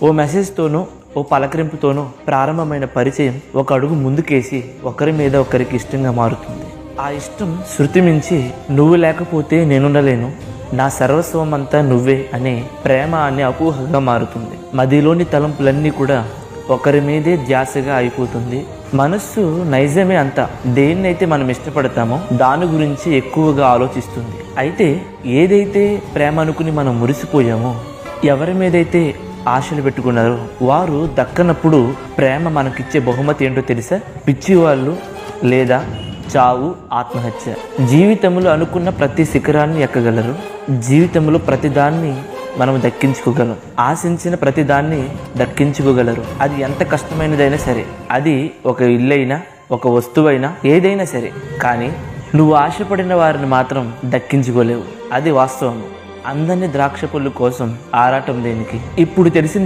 ఓ మెసేజ్తోనో ఓ పలకరింపుతోనో ప్రారంభమైన పరిచయం ఒక అడుగు ముందుకేసి ఒకరి మీద ఒకరికి ఇష్టంగా మారుతుంది. ఆ ఇష్టం శృతి మించి నువ్వు లేకపోతే నేనుండలేను, నా సర్వస్వం అంతా నువ్వే అనే ప్రేమ అనే అపోహగా మారుతుంది. మదిలోని తలంపులన్నీ కూడా ఒకరి మీదే ధ్యాసగా అయిపోతుంది. మనస్సు నైజమే అంతా. దేన్నైతే మనం ఇష్టపడతామో దాని గురించి ఎక్కువగా ఆలోచిస్తుంది. అయితే ఏదైతే ప్రేమ అనుకుని మనం మురిసిపోయామో, ఎవరి మీదైతే ఆశలు పెట్టుకున్నారో వారు దక్కనప్పుడు ప్రేమ మనకిచ్చే బహుమతి ఏంటో తెలుసా? పిచ్చివాళ్ళు లేదా చావు, ఆత్మహత్య. జీవితంలో అనుకున్న ప్రతి శిఖరాన్ని ఎక్కగలరు, జీవితంలో ప్రతిదాన్ని మనం దక్కించుకోగలం, ఆశించిన ప్రతిదాన్ని దక్కించుకోగలరు. అది ఎంత కష్టమైనదైనా సరే, అది ఒక ఇల్లైనా ఒక వస్తువైనా ఏదైనా సరే. కానీ నువ్వు ఆశపడిన వారిని మాత్రం దక్కించుకోలేవు. అది వాస్తవం. అందని ద్రాక్ష పళ్ళు కోసం ఆరాటం దేనికి? ఇప్పుడు తెలిసింది